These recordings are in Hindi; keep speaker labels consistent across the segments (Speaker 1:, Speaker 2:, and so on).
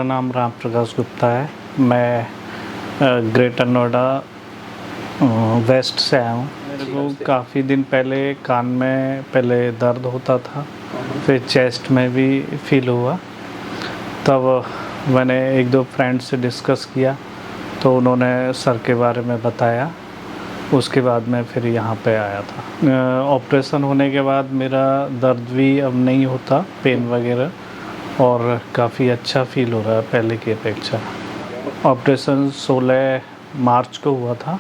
Speaker 1: नाम राम प्रकाश गुप्ता है। मैं ग्रेटर नोएडा वेस्ट से आया हूँ। मेरे को काफ़ी दिन पहले कान में पहले दर्द होता था, फिर चेस्ट में भी फील हुआ। तब मैंने एक दो फ्रेंड से डिस्कस किया तो उन्होंने सर के बारे में बताया। उसके बाद मैं फिर यहाँ पे आया था। ऑपरेशन होने के बाद मेरा दर्द भी अब नहीं होता, पेन वगैरह, और काफ़ी अच्छा फील हो रहा है पहले की अपेक्षा। ऑपरेशन 16 मार्च को हुआ था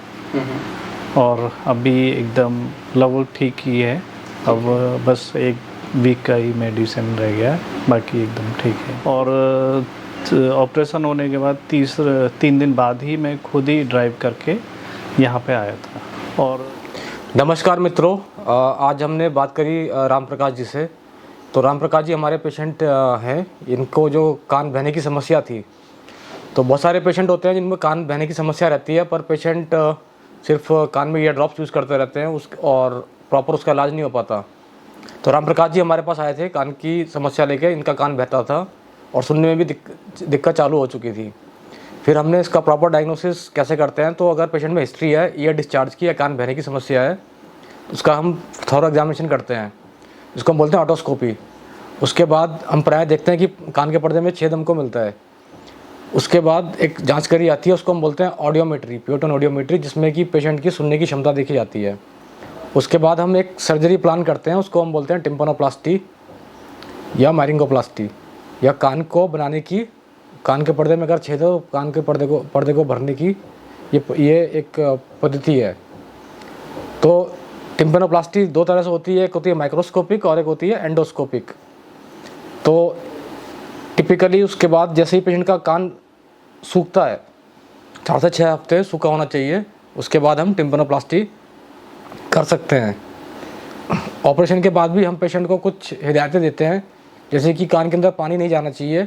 Speaker 1: और अभी एकदम लगभग ठीक ही है। अब बस एक वीक का ही मेडिसिन रह गया है, बाकी एकदम ठीक है। और ऑपरेशन होने के बाद 3 दिन बाद ही मैं खुद ही ड्राइव करके यहाँ पे आया था। और
Speaker 2: नमस्कार मित्रों, आज हमने बात करी राम प्रकाश जी से। तो राम प्रकाश जी हमारे पेशेंट हैं। इनको जो कान बहने की समस्या थी, तो बहुत सारे पेशेंट होते हैं जिनमें कान बहने की समस्या रहती है, पर पेशेंट सिर्फ कान में ईयर ड्रॉप्स यूज़ करते रहते हैं और प्रॉपर उसका इलाज नहीं हो पाता। तो राम प्रकाश जी हमारे पास आए थे कान की समस्या लेके। इनका कान बहता था और सुनने में भी दिक्कत चालू हो चुकी थी। फिर हमने इसका प्रॉपर डायग्नोसिस कैसे करते हैं, तो अगर पेशेंट में हिस्ट्री है ईयर डिस्चार्ज की या कान बहने की समस्या है, उसका हम थोड़ा एग्जामिनेशन करते हैं, इसको हम बोलते हैं ऑटोस्कोपी। उसके बाद हम प्राय देखते हैं कि कान के पर्दे में छेद हमको मिलता है। उसके बाद एक जांच करी जाती है, उसको हम बोलते हैं ऑडियोमेट्री, प्योर टोन ऑडियोमेट्री, जिसमें कि पेशेंट की सुनने की क्षमता देखी जाती है। उसके बाद हम एक सर्जरी प्लान करते हैं, उसको हम बोलते हैं टिम्पैनोप्लास्टी या मैरिंगोप्लास्टी, या कान को बनाने की, कान के पर्दे में अगर छेद हो कान के पर्दे को भरने की ये एक पद्धति है। तो टिम्पैनोप्लास्टी 2 तरह से होती है, एक होती है माइक्रोस्कोपिक और एक होती है एंडोस्कोपिक। तो टिपिकली उसके बाद जैसे ही पेशेंट का कान सूखता है, 4 से 6 हफ्ते सूखा होना चाहिए, उसके बाद हम टिम्पैनोप्लास्टी कर सकते हैं। ऑपरेशन के बाद भी हम पेशेंट को कुछ हिदायतें देते हैं, जैसे कि कान के अंदर पानी नहीं जाना चाहिए,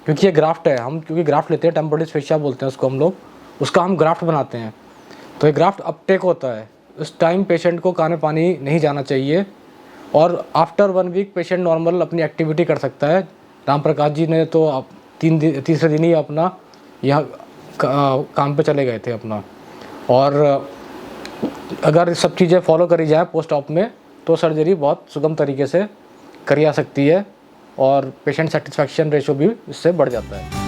Speaker 2: क्योंकि ये ग्राफ्ट है। हम क्योंकि ग्राफ्ट लेते हैं, टेम्पोरल डिस्फेक्सिया बोलते हैं उसको हम लोग, उसका हम ग्राफ्ट बनाते हैं। तो ये ग्राफ्ट अपटेक होता है, उस टाइम पेशेंट को कान में पानी नहीं जाना चाहिए, और आफ्टर 1 वीक पेशेंट नॉर्मल अपनी एक्टिविटी कर सकता है। राम प्रकाश जी ने तो तीसरे दिन ही अपना यहाँ काम पे चले गए थे अपना। और अगर सब चीज़ें फॉलो करी जाए पोस्ट ऑप में, तो सर्जरी बहुत सुगम तरीके से करी जा सकती है और पेशेंट सेटिस्फैक्शन रेशो भी इससे बढ़ जाता है।